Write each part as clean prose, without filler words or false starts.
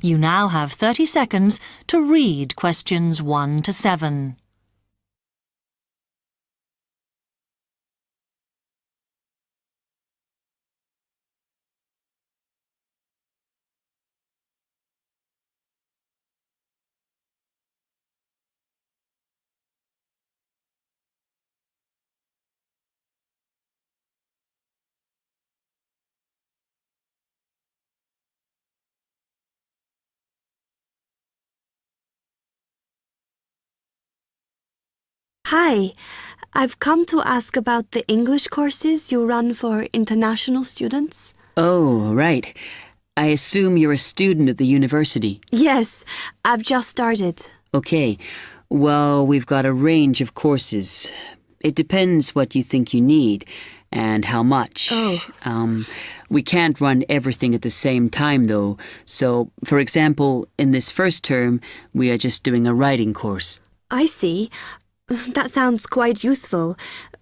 You now have 30 seconds to read questions 1 to 7. Hi, I've come to ask about the English courses you run for international students. Oh, right. I assume you're a student at the university. Yes, I've just started. Okay. Well, we've got a range of courses. It depends what you think you need and how much. Oh. We can't run everything at the same time, though. So, for example, in this first term, we are just doing a writing course. I see. That sounds quite useful.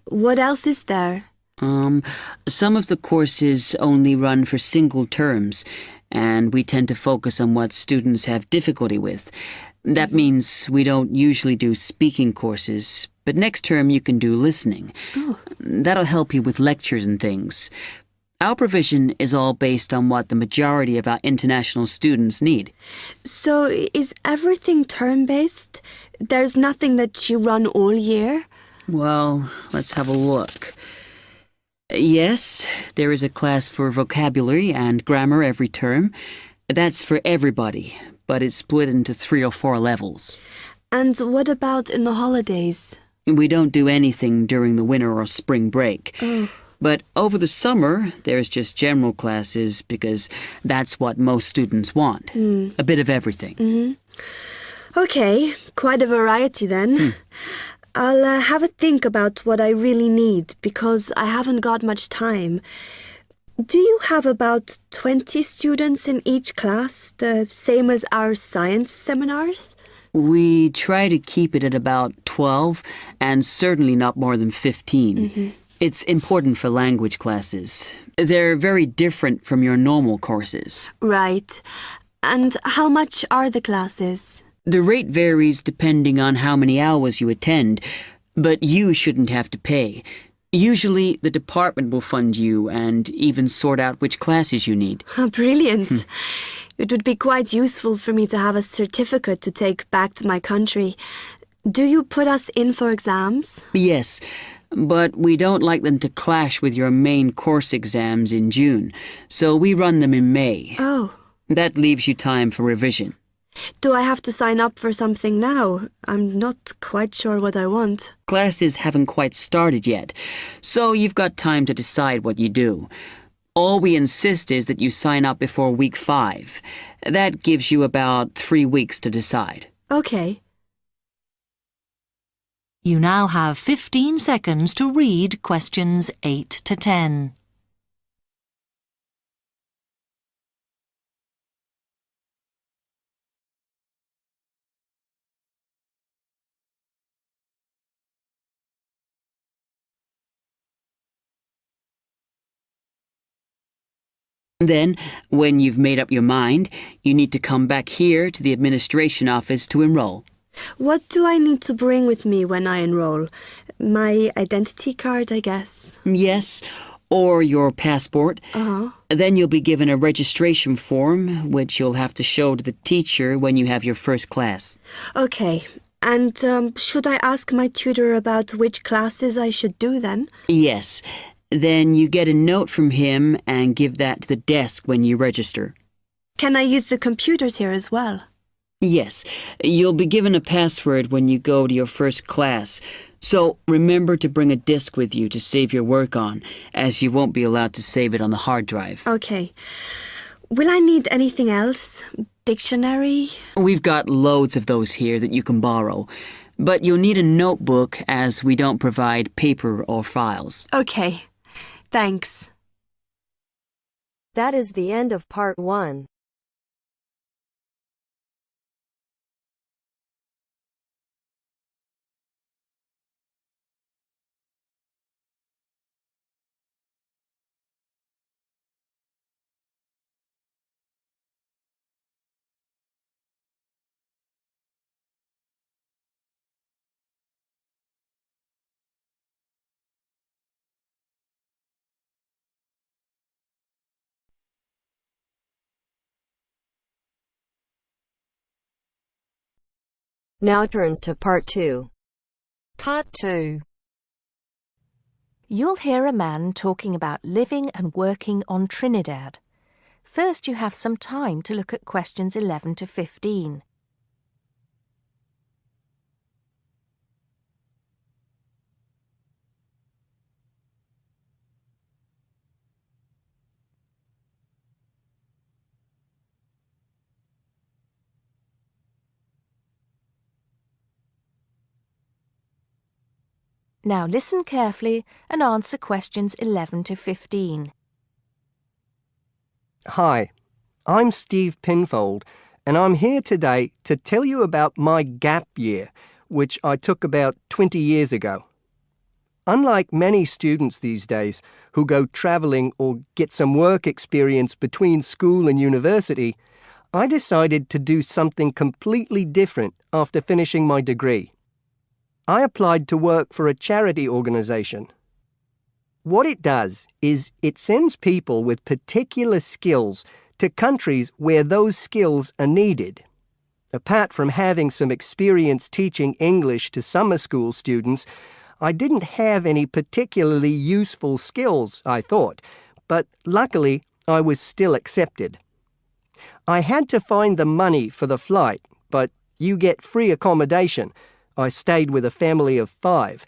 What else is there? Some of the courses only run for single terms, and we tend to focus on what students have difficulty with. That means we don't usually do speaking courses, but next term you can do listening. Oh. That'll help you with lectures and things. Our provision is all based on what the majority of our international students need. So is everything term-based? There's nothing that you run all year? Well, let's have a look. Yes, there is a class for vocabulary and grammar every term. That's for everybody, but it's split into 3 or 4 levels. And what about in the holidays? We don't do anything during the winter or spring break. Oh. But over the summer, there's just general classes because that's what most students want. A bit of everything. Okay, quite a variety then. I'll have a think about what I really need because I haven't got much time. Do you have about 20 students in each class, the same as our science seminars? We try to keep it at about 12 and certainly not more than 15. It's important for language classes. They're very different from your normal courses. Right. And how much are the classes? The rate varies depending on how many hours you attend, but you shouldn't have to pay. Usually, the department will fund you and even sort out which classes you need. Brilliant. It would be quite useful for me to have a certificate to take back to my country. Do you put us in for exams? Yes, but we don't like them to clash with your main course exams in June, so we run them in May. Oh. That leaves you time for revision. Do I have to sign up for something now? I'm not quite sure what I want. Classes haven't quite started yet, so you've got time to decide what you do. All we insist is that you sign up before week 5. That gives you about 3 weeks to decide. Okay. You now have 15 seconds to read questions 8 to 10. Then, when you've made up your mind, you need to come back here to the administration office to enroll. What do I need to bring with me when I enroll? My identity card, I guess. Yes, or your passport. Uh-huh. Then you'll be given a registration form, which you'll have to show to the teacher when you have your first class. Okay. And should I ask my tutor about which classes I should do then? Yes. Then you get a note from him and give that to the desk when you register. Can I use the computers here as well? Yes. You'll be given a password when you go to your first class. So remember to bring a disk with you to save your work on, as you won't be allowed to save it on the hard drive. Okay. Will I need anything else? Dictionary? We've got loads of those here that you can borrow. But you'll need a notebook as we don't provide paper or files. Okay. Thanks. That is the end of part 1. Now turns to Part 2. Part 2. You'll hear a man talking about living and working on Trinidad. First, you have some time to look at questions 11 to 15. Now listen carefully and answer questions 11 to 15. Hi, I'm Steve Pinfold, and I'm here today to tell you about my gap year, which I took about 20 years ago. Unlike many students these days who go travelling or get some work experience between school and university, I decided to do something completely different after finishing my degree. I applied to work for a charity organisation. What it does is it sends people with particular skills to countries where those skills are needed. Apart from having some experience teaching English to summer school students, I didn't have any particularly useful skills, I thought, but luckily I was still accepted. I had to find the money for the flight, but you get free accommodation. I stayed with a family of 5.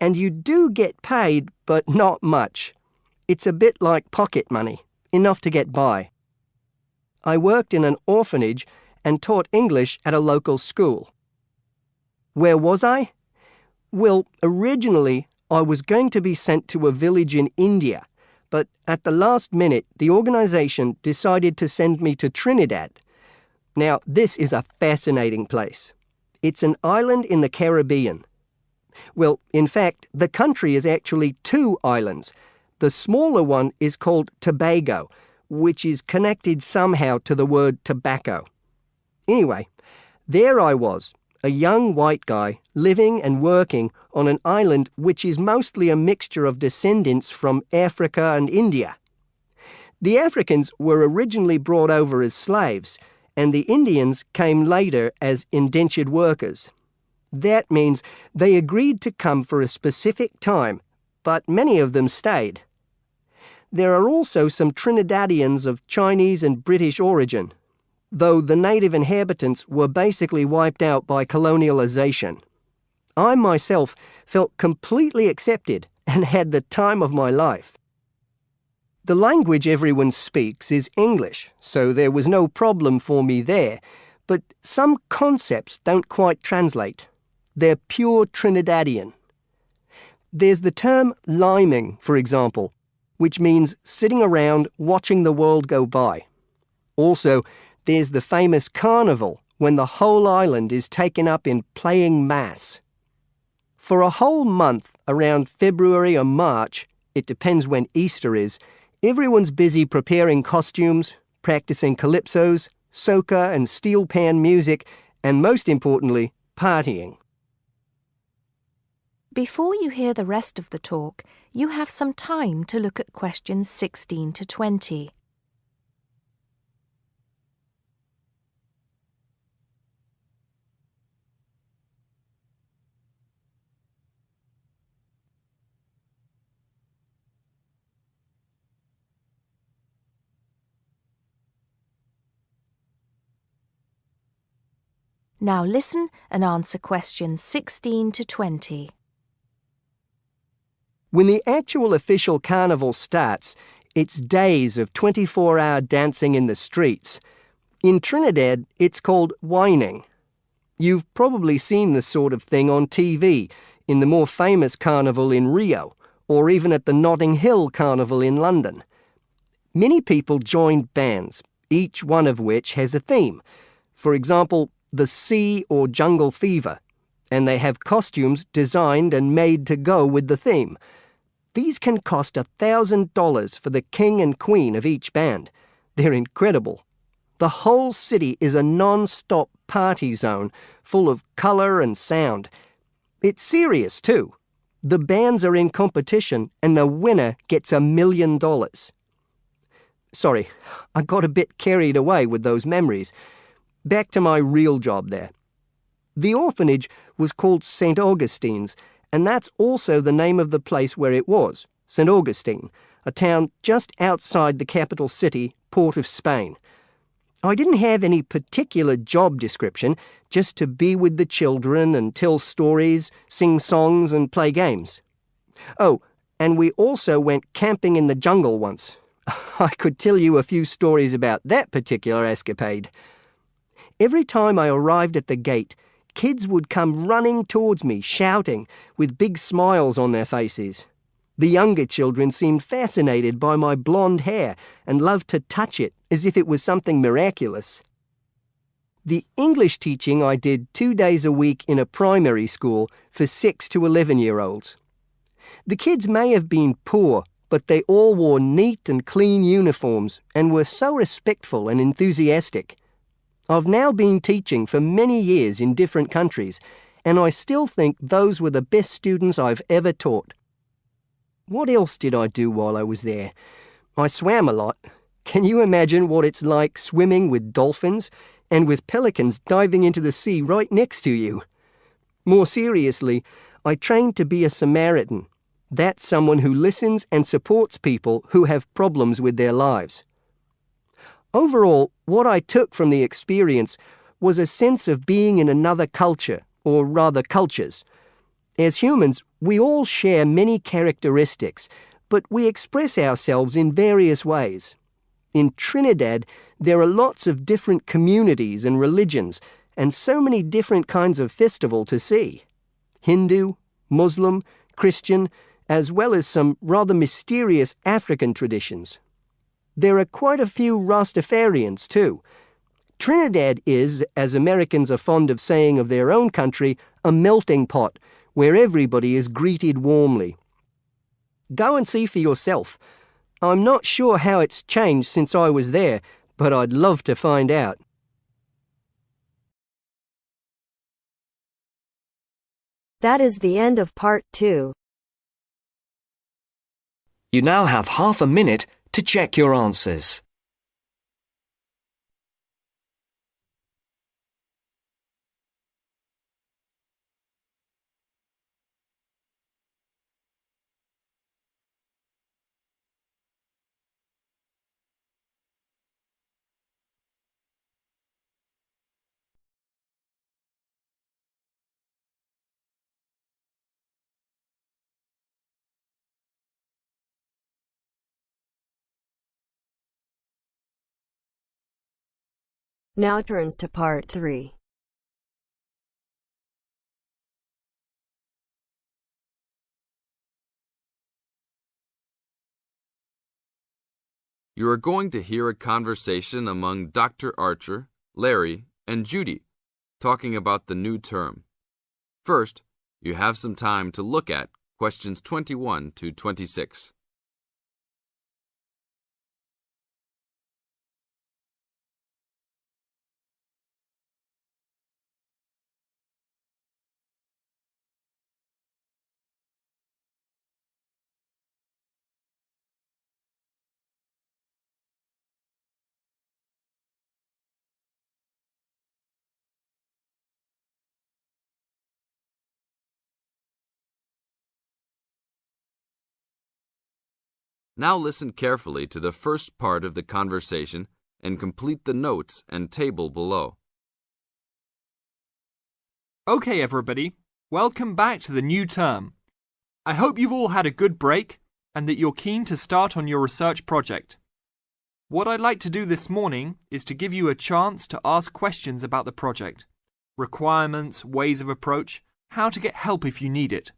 And you do get paid, but not much. It's a bit like pocket money, enough to get by. I worked in an orphanage and taught English at a local school. Where was I? Well, originally I was going to be sent to a village in India, but at the last minute the organisation decided to send me to Trinidad. Now, this is a fascinating place. It's an island in the Caribbean. Well, in fact, the country is actually 2 islands. The smaller one is called Tobago, which is connected somehow to the word tobacco. Anyway, there I was, a young white guy living and working on an island which is mostly a mixture of descendants from Africa and India. The Africans were originally brought over as slaves, and the Indians came later as indentured workers. That means they agreed to come for a specific time, but many of them stayed. There are also some Trinidadians of Chinese and British origin, though the native inhabitants were basically wiped out by colonialization. I myself felt completely accepted and had the time of my life. The language everyone speaks is English, so there was no problem for me there, but some concepts don't quite translate. They're pure Trinidadian. There's the term liming, for example, which means sitting around watching the world go by. Also, there's the famous carnival, when the whole island is taken up in playing mass. For a whole month, around February or March, it depends when Easter is, everyone's busy preparing costumes, practicing calypsos, soca and steel pan music, and most importantly, partying. Before you hear the rest of the talk, you have some time to look at questions 16 to 20. Now listen and answer questions 16 to 20. When the actual official carnival starts, it's days of 24-hour dancing in the streets. In Trinidad, it's called whining. You've probably seen this sort of thing on TV, in the more famous carnival in Rio, or even at the Notting Hill Carnival in London. Many people join bands, each one of which has a theme. For example, the Sea or Jungle Fever, and they have costumes designed and made to go with the theme. These can cost $1,000 for the king and queen of each band. They're incredible. The whole city is a non-stop party zone full of colour and sound. It's serious too. The bands are in competition and the winner gets $1 million. Sorry, I got a bit carried away with those memories. Back to my real job there. The orphanage was called St. Augustine's, and that's also the name of the place where it was, St. Augustine, a town just outside the capital city, Port of Spain. I didn't have any particular job description, just to be with the children and tell stories, sing songs and play games. Oh, and we also went camping in the jungle once. I could tell you a few stories about that particular escapade. Every time I arrived at the gate, kids would come running towards me, shouting, with big smiles on their faces. The younger children seemed fascinated by my blonde hair and loved to touch it as if it was something miraculous. The English teaching I did 2 days a week in a primary school for 6 to 11-year-olds. The kids may have been poor, but they all wore neat and clean uniforms and were so respectful and enthusiastic. I've now been teaching for many years in different countries, and I still think those were the best students I've ever taught. What else did I do while I was there? I swam a lot. Can you imagine what it's like swimming with dolphins and with pelicans diving into the sea right next to you? More seriously, I trained to be a Samaritan. That's someone who listens and supports people who have problems with their lives. Overall, what I took from the experience was a sense of being in another culture, or rather cultures. As humans, we all share many characteristics, but we express ourselves in various ways. In Trinidad, there are lots of different communities and religions, and so many different kinds of festival to see. Hindu, Muslim, Christian, as well as some rather mysterious African traditions. There are quite a few Rastafarians too. Trinidad is, as Americans are fond of saying of their own country, a melting pot, where everybody is greeted warmly. Go and see for yourself. I'm not sure how it's changed since I was there, but I'd love to find out. That is the end of part 2. You now have half a minute to check your answers. Now turns to part 3. You are going to hear a conversation among Dr. Archer, Larry, and Judy, talking about the new term. First, you have some time to look at questions 21 to 26. Now listen carefully to the first part of the conversation and complete the notes and table below. Okay, everybody, welcome back to the new term. I hope you've all had a good break and that you're keen to start on your research project. What I'd like to do this morning is to give you a chance to ask questions about the project, requirements, ways of approach, how to get help if you need it.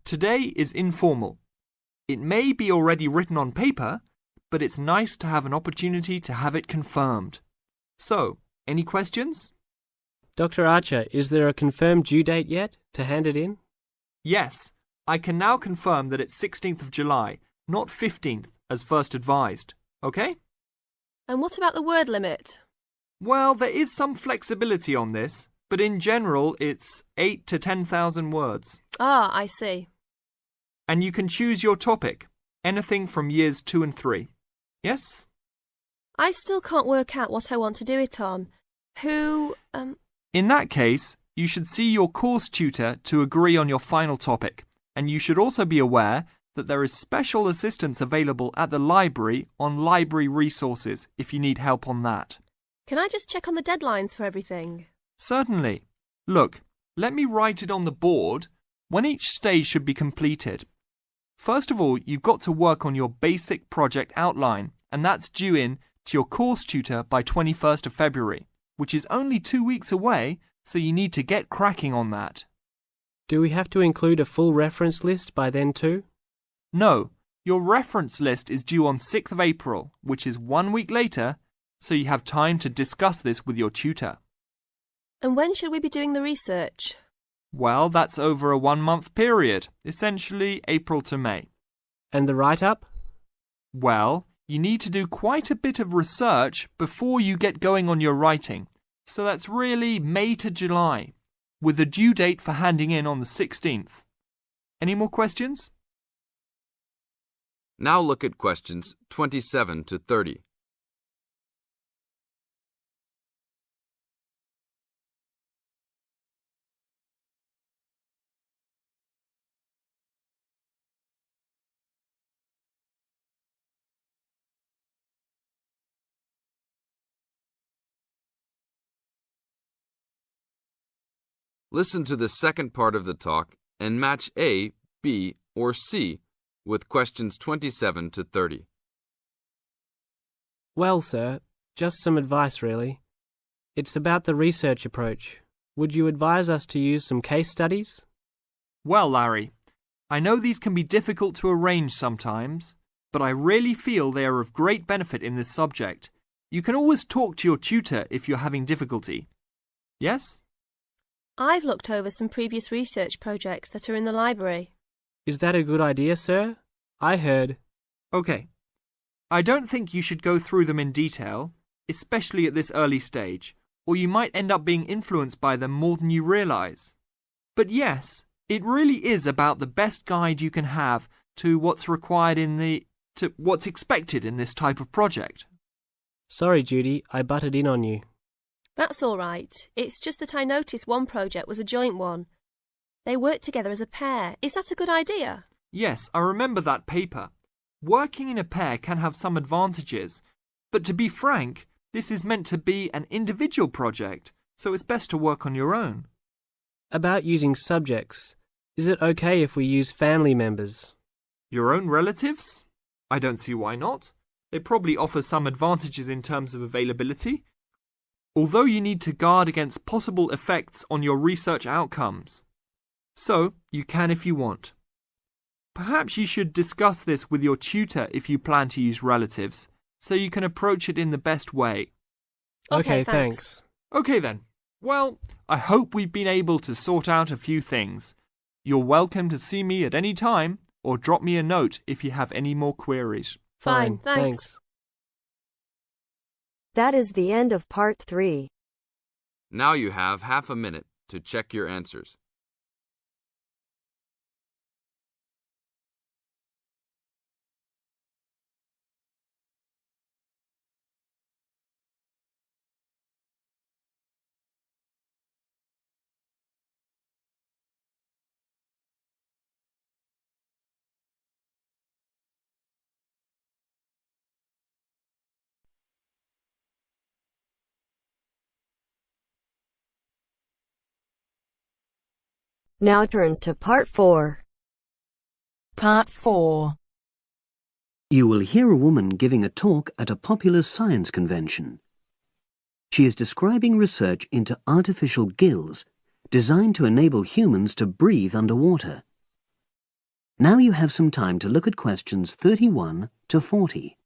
Today is informal. It may be already written on paper, but it's nice to have an opportunity to have it confirmed. So, any questions? Dr. Archer, is there a confirmed due date yet to hand it in? Yes, I can now confirm that it's 16th of July, not 15th as first advised. Okay? And what about the word limit? Well, there is some flexibility on this, but in general it's 8 to 10,000 words. Ah, I see. And you can choose your topic, anything from years 2 and 3. Yes? I still can't work out what I want to do it on. In that case, you should see your course tutor to agree on your final topic, and you should also be aware that there is special assistance available at the library on library resources if you need help on that. Can I just check on the deadlines for everything? Certainly. Look, let me write it on the board when each stage should be completed. First of all, you've got to work on your basic project outline, and that's due in to your course tutor by 21st of February, which is only 2 weeks away, so you need to get cracking on that. Do we have to include a full reference list by then too? No, your reference list is due on 6th of April, which is 1 week later, so you have time to discuss this with your tutor. And when should we be doing the research? Well, that's over a 1-month period, essentially April to May. And the write-up? Well, you need to do quite a bit of research before you get going on your writing, so that's really May to July, with the due date for handing in on the 16th. Any more questions? Now look at questions 27 to 30. Listen to the second part of the talk and match A, B, or C with questions 27 to 30. Well, sir, just some advice really. It's about the research approach. Would you advise us to use some case studies? Well, Larry, I know these can be difficult to arrange sometimes, but I really feel they are of great benefit in this subject. You can always talk to your tutor if you're having difficulty. Yes? I've looked over some previous research projects that are in the library. Is that a good idea, sir? I heard. Okay. I don't think you should go through them in detail, especially at this early stage, or you might end up being influenced by them more than you realise. But yes, it really is about the best guide you can have to what's required to what's expected in this type of project. Sorry, Judy, I butted in on you. That's all right. It's just that I noticed one project was a joint one. They worked together as a pair. Is that a good idea? Yes, I remember that paper. Working in a pair can have some advantages, but to be frank, this is meant to be an individual project, so it's best to work on your own. About using subjects, is it okay if we use family members? Your own relatives? I don't see why not. They probably offer some advantages in terms of availability, although you need to guard against possible effects on your research outcomes. So, you can if you want. Perhaps you should discuss this with your tutor if you plan to use relatives, so you can approach it in the best way. Okay, thanks. Okay then. Well, I hope we've been able to sort out a few things. You're welcome to see me at any time, or drop me a note if you have any more queries. Fine, thanks. That is the end of part 3. Now you have half a minute to check your answers. Now turns to part 4. Part 4. You will hear a woman giving a talk at a popular science convention. She is describing research into artificial gills designed to enable humans to breathe underwater. Now you have some time to look at questions 31 to 40.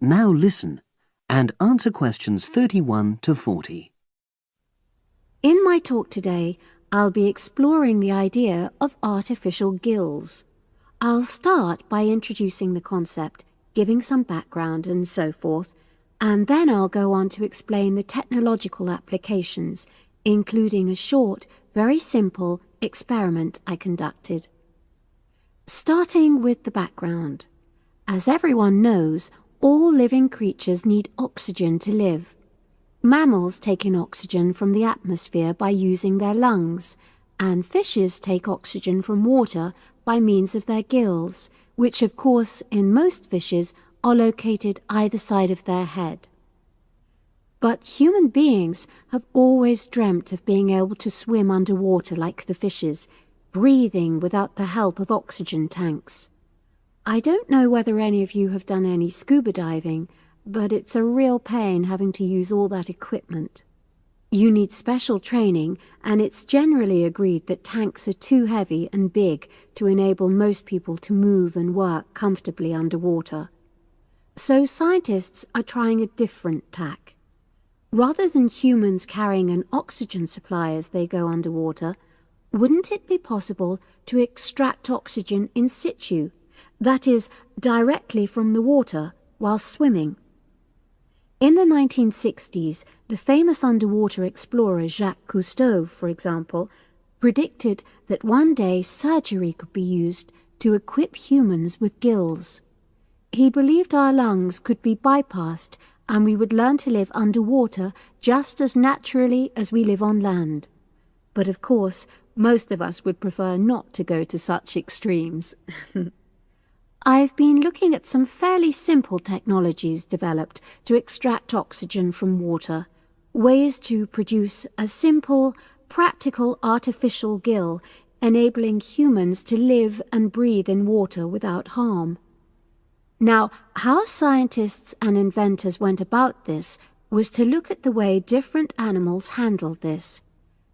Now listen and answer questions 31 to 40. In my talk today, I'll be exploring the idea of artificial gills. I'll start by introducing the concept, giving some background and so forth, and then I'll go on to explain the technological applications, including a short, very simple experiment I conducted. Starting with the background. As everyone knows, all living creatures need oxygen to live. Mammals take in oxygen from the atmosphere by using their lungs, and fishes take oxygen from water by means of their gills, which of course in most fishes are located either side of their head. But human beings have always dreamt of being able to swim underwater like the fishes, breathing without the help of oxygen tanks. I don't know whether any of you have done any scuba diving, but it's a real pain having to use all that equipment. You need special training, and it's generally agreed that tanks are too heavy and big to enable most people to move and work comfortably underwater. So scientists are trying a different tack. Rather than humans carrying an oxygen supply as they go underwater, wouldn't it be possible to extract oxygen in situ, that is, directly from the water while swimming? In the 1960s, the famous underwater explorer Jacques Cousteau, for example, predicted that one day surgery could be used to equip humans with gills. He believed our lungs could be bypassed and we would learn to live underwater just as naturally as we live on land. But of course, most of us would prefer not to go to such extremes. I've been looking at some fairly simple technologies developed to extract oxygen from water, ways to produce a simple, practical artificial gill, enabling humans to live and breathe in water without harm. Now, how scientists and inventors went about this was to look at the way different animals handled this.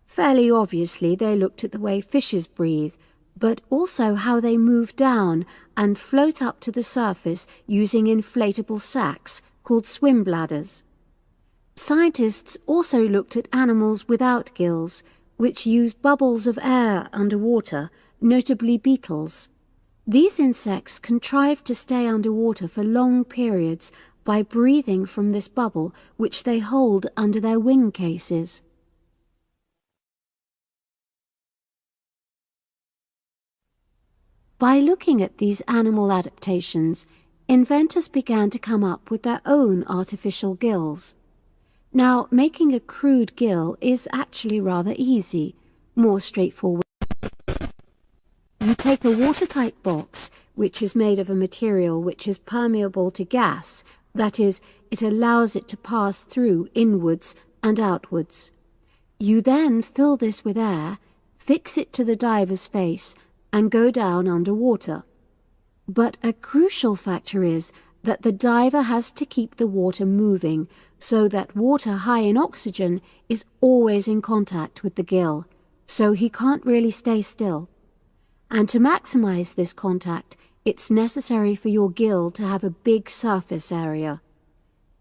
Fairly obviously, they looked at the way fishes breathe, but also how they move down and float up to the surface using inflatable sacs called swim bladders. Scientists also looked at animals without gills, which use bubbles of air underwater, notably beetles. These insects contrive to stay underwater for long periods by breathing from this bubble, which they hold under their wing cases. By looking at these animal adaptations, inventors began to come up with their own artificial gills. Now, making a crude gill is actually rather easy, more straightforward. You take a watertight box, which is made of a material which is permeable to gas, that is, it allows it to pass through inwards and outwards. You then fill this with air, fix it to the diver's face, and go down underwater. But a crucial factor is that the diver has to keep the water moving so that water high in oxygen is always in contact with the gill, so he can't really stay still. And to maximize this contact, it's necessary for your gill to have a big surface area.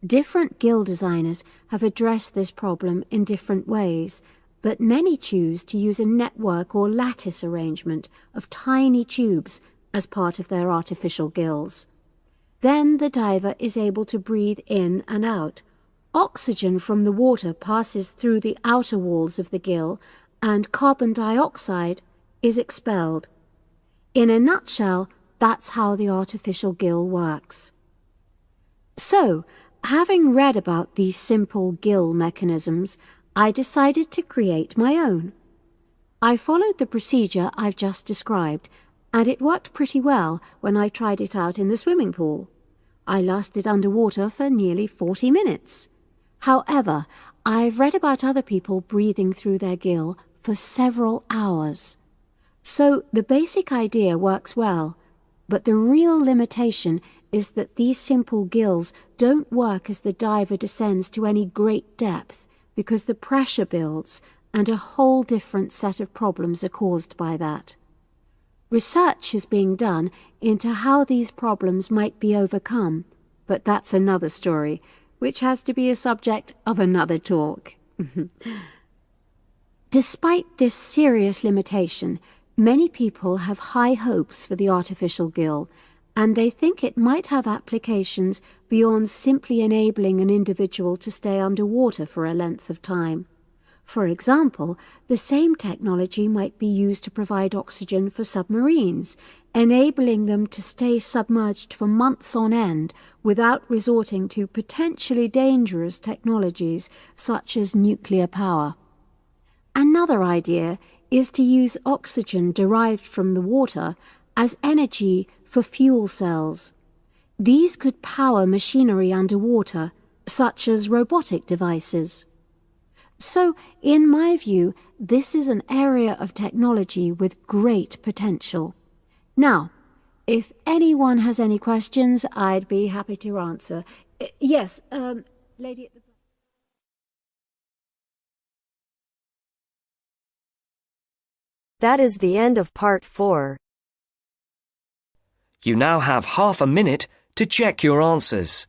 Different gill designers have addressed this problem in different ways, but many choose to use a network or lattice arrangement of tiny tubes as part of their artificial gills. Then the diver is able to breathe in and out. Oxygen from the water passes through the outer walls of the gill, and carbon dioxide is expelled. In a nutshell, that's how the artificial gill works. So, having read about these simple gill mechanisms, I decided to create my own. I followed the procedure I've just described, and it worked pretty well when I tried it out in the swimming pool. I lasted underwater for nearly 40 minutes. However, I've read about other people breathing through their gill for several hours. So the basic idea works well, but the real limitation is that these simple gills don't work as the diver descends to any great depth, because the pressure builds and a whole different set of problems are caused by that. Research is being done into how these problems might be overcome, but that's another story, which has to be a subject of another talk. Despite this serious limitation, many people have high hopes for the artificial gill, and they think it might have applications beyond simply enabling an individual to stay underwater for a length of time. For example, the same technology might be used to provide oxygen for submarines, enabling them to stay submerged for months on end without resorting to potentially dangerous technologies such as nuclear power. Another idea is to use oxygen derived from the water as energy for fuel cells. These could power machinery underwater, such as robotic devices. So, in my view, this is an area of technology with great potential. Now, if anyone has any questions, I'd be happy to answer. Yes, lady at the... That is the end of part 4. You now have half a minute to check your answers.